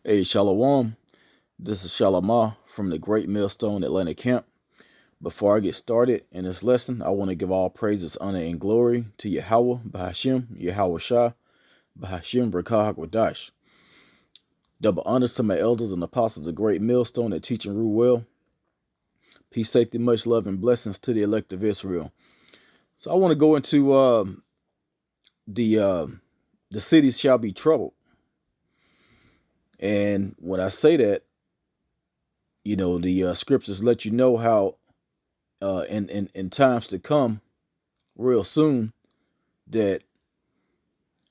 Hey, Shalom. This is Shalomah from the Great Millstone Atlanta Camp. Before I get started in this lesson, I want to give all praises, honor, and glory to Yahweh, Bahashim, Yahweh Shah, Bahashim, Brakah Hakwadash. Double honors to my elders and apostles of Great Millstone that teach and rule well. Peace, safety, much love, and blessings to the elect of Israel. So I want to go into the cities shall be troubled. And when I say that, the scriptures let you know how in times to come, real soon, that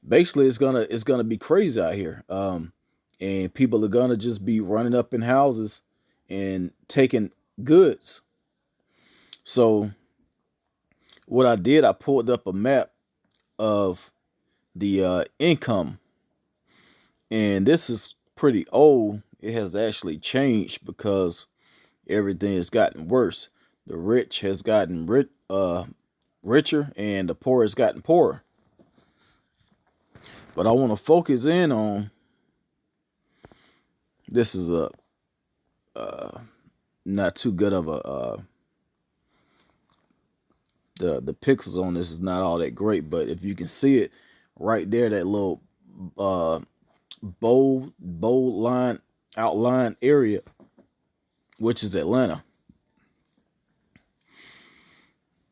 basically it's gonna be crazy out here, and people are gonna just be running up in houses and taking goods. So what I did, I pulled up a map of the income, and this is pretty old. It has actually changed because everything has gotten worse. The rich has gotten richer, and the poor has gotten poorer. But I want to focus in on this is a not too good of a the pixels on this is not all that great, but if you can see it right there, that little uh bold line outline area, which is Atlanta.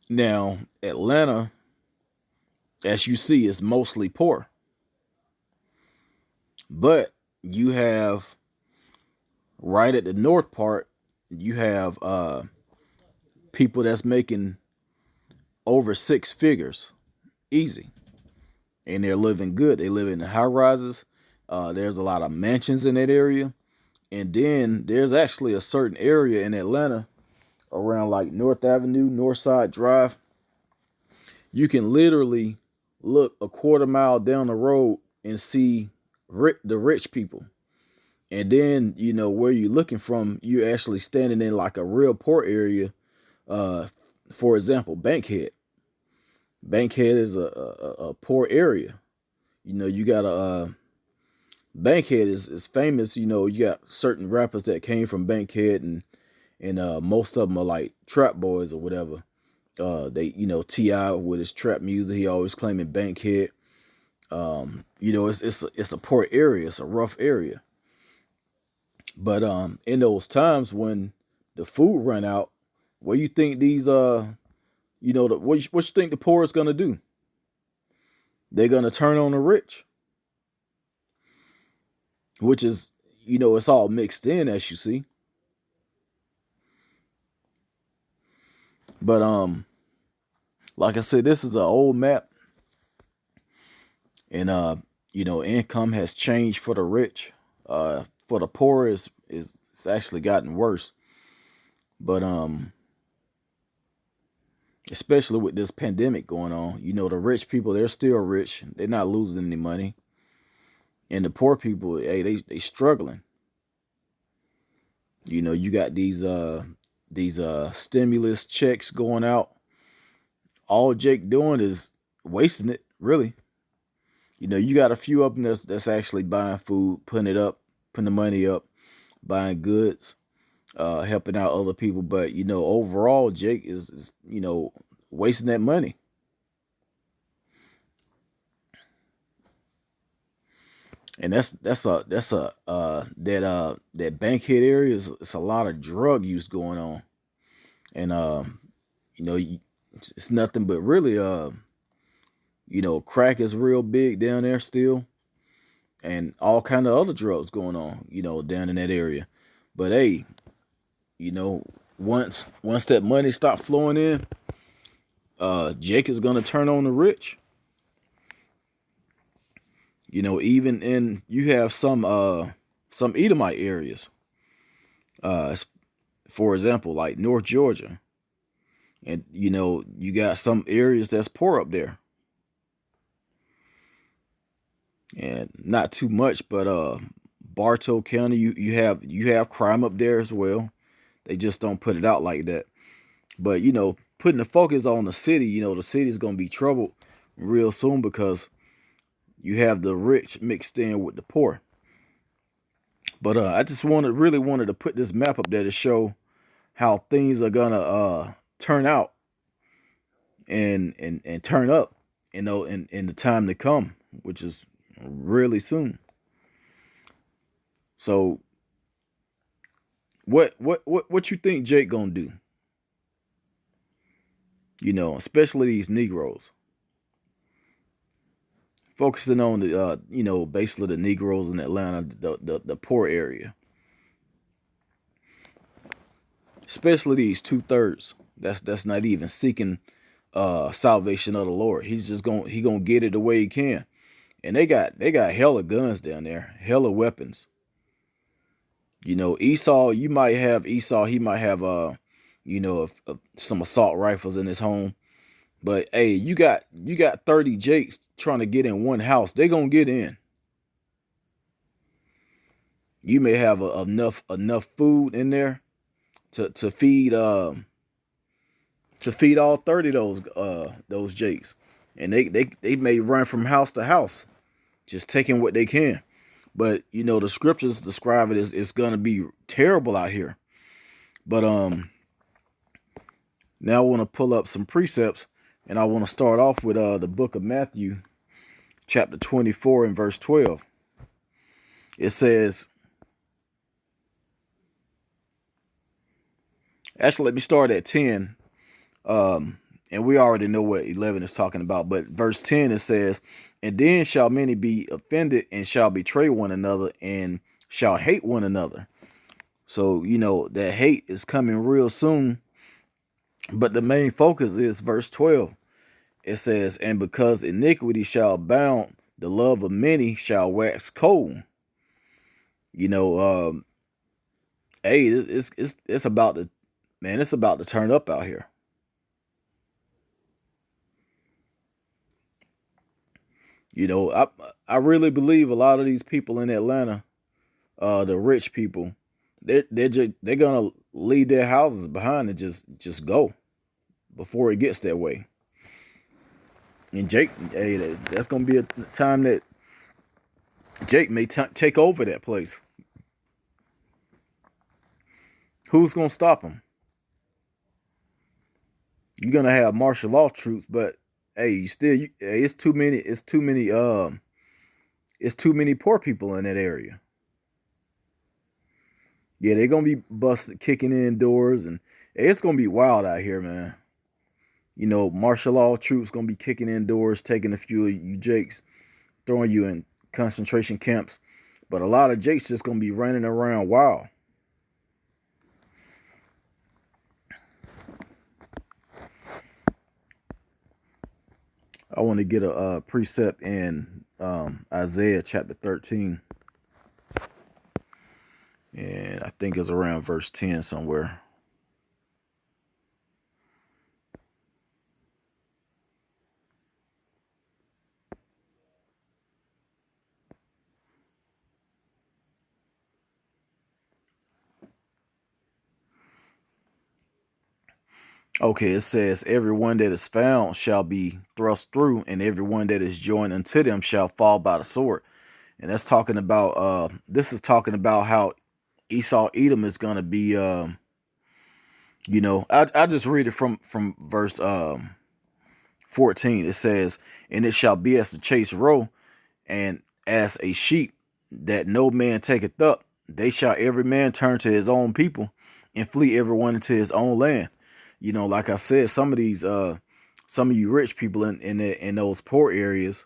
Now, Atlanta, as you see, is mostly poor. But you have right at the north part, you have people that's making over six figures easy, and they're living good. They live in the high rises. There's a lot of mansions in that area, and then there's actually a certain area in Atlanta around like North Avenue, Northside Drive. You can literally look a quarter mile down the road and see the rich people. And then, where you're looking from, you're actually standing in like a real poor area. For example, Bankhead. Bankhead is a poor area. You got Bankhead is famous. You got certain rappers that came from Bankhead, and most of them are like trap boys or whatever. They, T.I. with his trap music, he always claiming Bankhead. It's a poor area. It's a rough area. But in those times when the food run out, what do you think these what you think the poor is gonna do? They're gonna turn on the rich, which is, it's all mixed in, as you see. But like I said, this is an old map, and income has changed for the rich. For the poor is it's actually gotten worse. But especially with this pandemic going on, the rich people, they're still rich. They're not losing any money. And the poor people, hey, they struggling. You got these stimulus checks going out. All Jake doing is wasting it, really. You got a few of them that's actually buying food, putting it up, putting the money up, buying goods, helping out other people. But overall, Jake is wasting that money. And that Bankhead area is, it's a lot of drug use going on. And it's nothing but really crack is real big down there still, and all kind of other drugs going on, down in that area. But hey, once that money stop flowing in, Jake is gonna turn on the rich. Even in, you have some Edomite areas, for example, like North Georgia, and you got some areas that's poor up there, and not too much, but Bartow County, you have crime up there as well. They just don't put it out like that. But putting the focus on the city, the city's gonna be troubled real soon because you have the rich mixed in with the poor. But I just really wanted to put this map up there to show how things are gonna turn out and turn up, in the time to come, which is really soon. So what you think Jake gonna do? Especially these Negroes. Focusing on the basically the Negroes in Atlanta, the poor area. Especially these 2/3. That's not even seeking salvation of the Lord. He's just gonna get it the way he can. And they got hella guns down there, hella weapons. Esau, you might have Esau, he might have some assault rifles in his home. But hey, you got 30 Jakes trying to get in one house. They gonna get in. You may have enough food in there to feed all 30 of those Jakes. And they may run from house to house, just taking what they can. But the scriptures describe it as it's gonna be terrible out here. But now I want to pull up some precepts, and I want to start off with the book of Matthew, chapter 24 and verse 12. It says, actually, let me start at 10. And we already know what 11 is talking about, but verse 10, it says, and then shall many be offended and shall betray one another and shall hate one another. So, that hate is coming real soon. But the main focus is verse 12. It says, and because iniquity shall abound, the love of many shall wax cold. Hey, it's about to, man, it's about to turn up out here. I really believe a lot of these people in Atlanta, the rich people, they're gonna leave their houses behind and just go before it gets that way. And Jake, hey, that's gonna be a time that Jake may take over that place. Who's gonna stop him? You're gonna have martial law troops, but hey, it's too many. It's too many poor people in that area. Yeah, they're gonna be busted, kicking in doors, and hey, it's gonna be wild out here, man. Martial law troops gonna be kicking in doors, taking a few of you Jakes, throwing you in concentration camps. But a lot of Jakes just gonna be running around wild. I want to get a precept in Isaiah chapter 13. And I think it's around verse 10 somewhere. Okay, it says, everyone that is found shall be thrust through, and everyone that is joined unto them shall fall by the sword. And that's talking about, this is talking about how Esau Edom is going to be, I just read it from verse 14. It says, and it shall be as the chase roe, and as a sheep that no man taketh up, they shall every man turn to his own people, and flee everyone into his own land. Like I said, some of you rich people in those poor areas,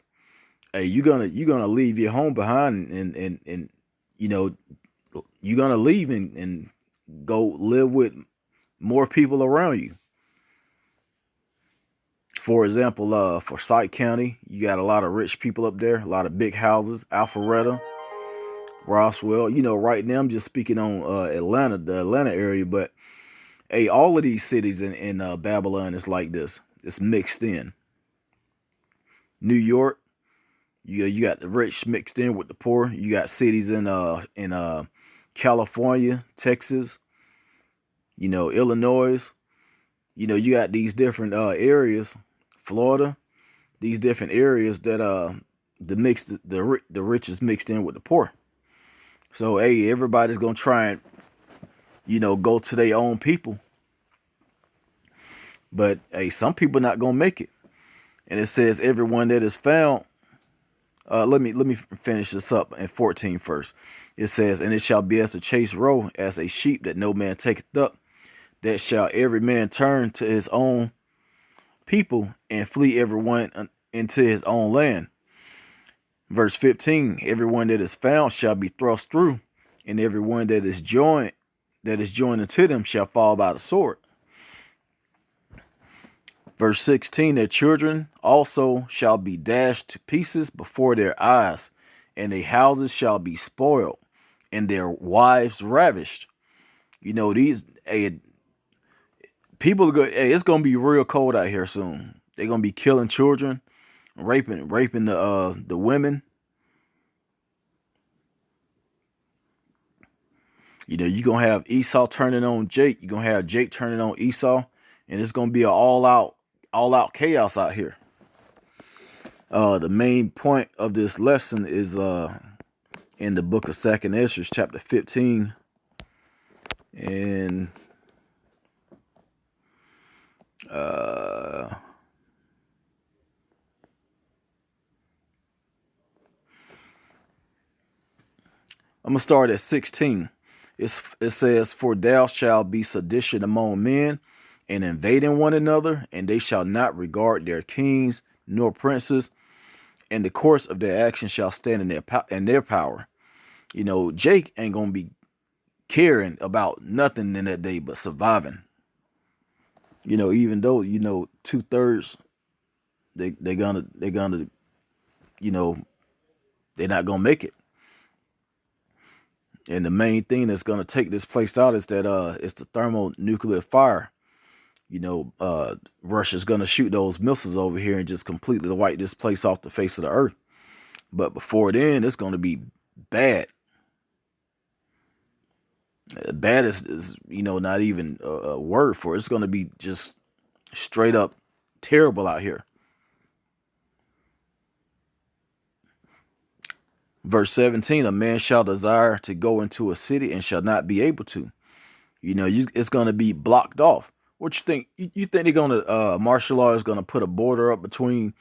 hey, you're gonna leave your home behind, and you're gonna leave and go live with more people around you. For example, Forsyth County, you got a lot of rich people up there, a lot of big houses, Alpharetta, Roswell. Right now I'm just speaking on Atlanta, the Atlanta area, but hey, all of these cities in Babylon is like this. It's mixed in. New York, you got the rich mixed in with the poor. You got cities in California, Texas, Illinois. You got these different areas, Florida, these different areas that the rich is mixed in with the poor. So hey, everybody's gonna try and go to their own people, but hey, some people not gonna make it. And it says everyone that is found. Let me finish this up in 14 first. It says, and it shall be as a chase roe, as a sheep that no man taketh up, that shall every man turn to his own people and flee everyone into his own land. Verse 15, everyone that is found shall be thrust through, and everyone that is joined unto them shall fall by the sword. Verse 16, their children also shall be dashed to pieces before their eyes, and their houses shall be spoiled, and their wives ravished. These people it's gonna be real cold out here soon. They're gonna be killing children, raping the women. You're gonna have Esau turning on Jake. You're gonna have Jake turning on Esau, and it's gonna be an all out chaos out here. The main point of this lesson is in the book of 2nd Ezra, chapter 15, and I'm gonna start at 16. It says, "For thou shalt be sedition among men, and invading one another, and they shall not regard their kings nor princes, and the course of their action shall stand in their power." Jake ain't gonna be caring about nothing in that day but surviving. Even though 2/3 they're gonna they're not gonna make it. And the main thing that's gonna take this place out is that it's the thermonuclear fire. Russia's gonna shoot those missiles over here and just completely wipe this place off the face of the earth. But before then, it's gonna be bad. Bad is not even a word for it. It's gonna be just straight up terrible out here. Verse 17, a man shall desire to go into a city and shall not be able to. It's going to be blocked off. What you think? You think they're going to, martial law is going to put a border up between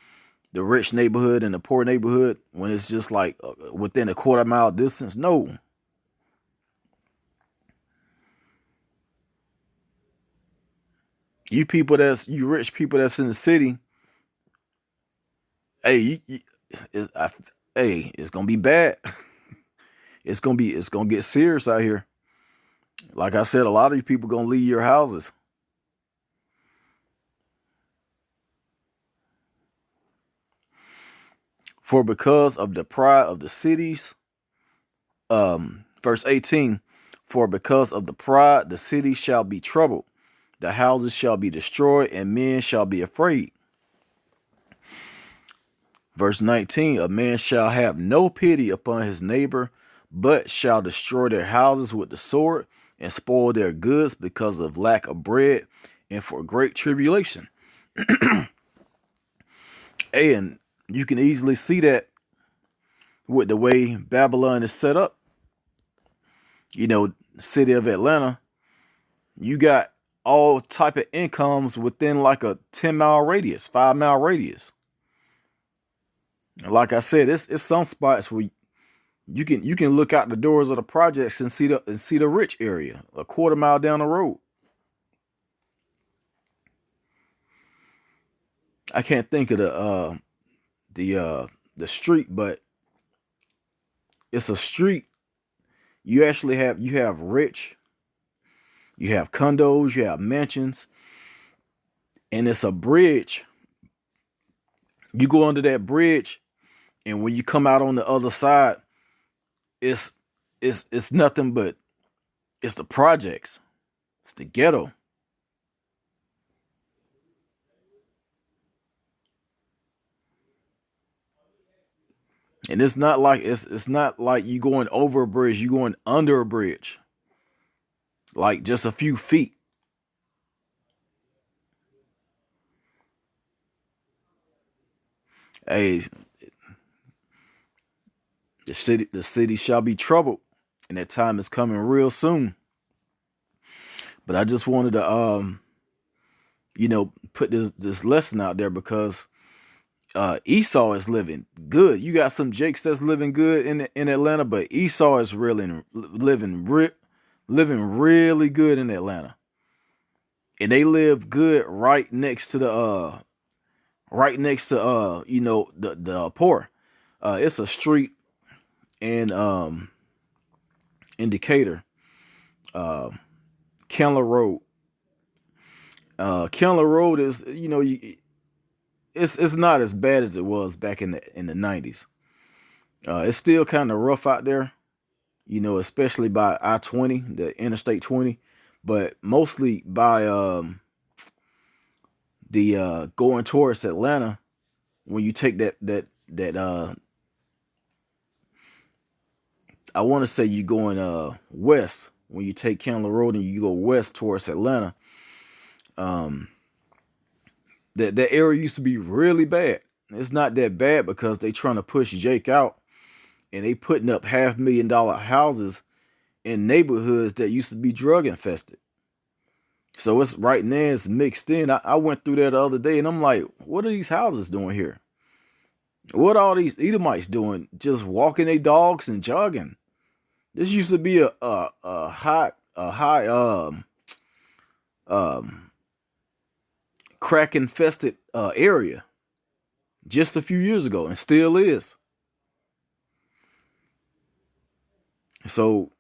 the rich neighborhood and the poor neighborhood when it's just like within a quarter-mile distance? No. You rich people that's in the city, hey, it's going to be bad. It's going to get serious out here. Like I said, a lot of you people going to leave your houses. For because of the pride of the cities, verse 18, for because of the pride, the city shall be troubled, the houses shall be destroyed, and men shall be afraid. Verse 19, a man shall have no pity upon his neighbor, but shall destroy their houses with the sword and spoil their goods because of lack of bread and for great tribulation. And you can easily see that with the way Babylon is set up. City of Atlanta, you got all type of incomes within like a 10-mile radius, 5-mile radius. Like I said, it's some spots where you can look out the doors of the projects and see the rich area a quarter-mile down the road. I can't think of the street, but it's a street. You have rich, you have condos, you have mansions, and it's a bridge. You go under that bridge, and when you come out on the other side, it's nothing but it's the projects. It's the ghetto. And it's not like you going over a bridge, you going under a bridge. Like just a few feet. Hey, the city shall be troubled. and that time is coming real soon. But I just wanted to put this lesson out there because Esau is living good. You got some Jakes that's living good in Atlanta, but Esau is really living really good in Atlanta. And they live good right next to the poor. It's a street in Decatur, Candler Road. Candler Road is, it's not as bad as it was back in the 90s. It's still kind of rough out there, especially by I-20, the Interstate 20, but mostly by the going towards Atlanta. When you take that I want to say you going west, when you take Candler Road and you go west towards Atlanta, that area used to be really bad. It's not that bad because they trying to push Jake out, and they putting up $500,000 houses in neighborhoods that used to be drug infested. So it's right now, it's mixed in. I went through there the other day and I'm like, what are these houses doing here? What are all these Edomites doing? Just walking their dogs and jogging. This used to be a high crack infested area just a few years ago, and still is. So,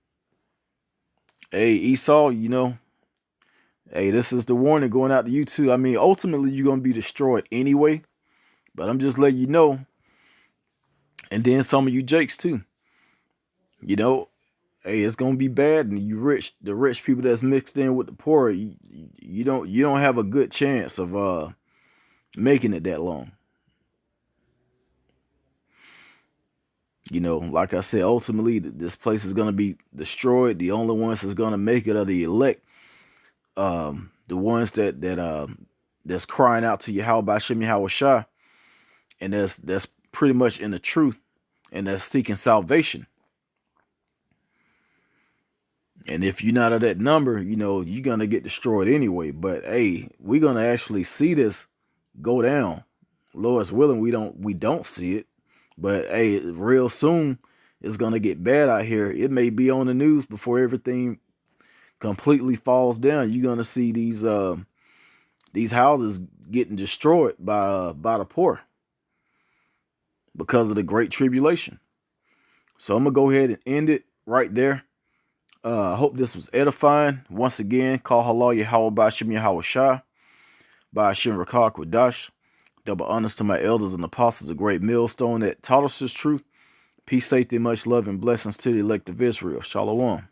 hey, Esau, hey, this is the warning going out to you too. I mean, ultimately you're gonna be destroyed anyway, but I'm just letting you know. And then some of you Jakes too. Hey, it's gonna be bad, and the rich people that's mixed in with the poor, you don't have a good chance of making it that long. Like I said, ultimately this place is gonna be destroyed. The only ones that's gonna make it are the elect, the ones that's crying out to Yahweh Hashem Yahweh Shah, and that's pretty much in the truth, and that's seeking salvation. And if you're not of that number, you're gonna get destroyed anyway. But hey, we're gonna actually see this go down. Lord's willing, we don't see it. But hey, real soon it's gonna get bad out here. It may be on the news before everything completely falls down. You're gonna see these houses getting destroyed by the poor because of the Great Tribulation. So I'm gonna go ahead and end it right there. I hope this was edifying. Once again, call halal Yahweh Ba'ashem Yahweh Shah, Ba'ashem Rakah Kodash. Double honors to my elders and apostles, a great millstone that taught us this truth. Peace, safety, much love, and blessings to the elect of Israel. Shalom.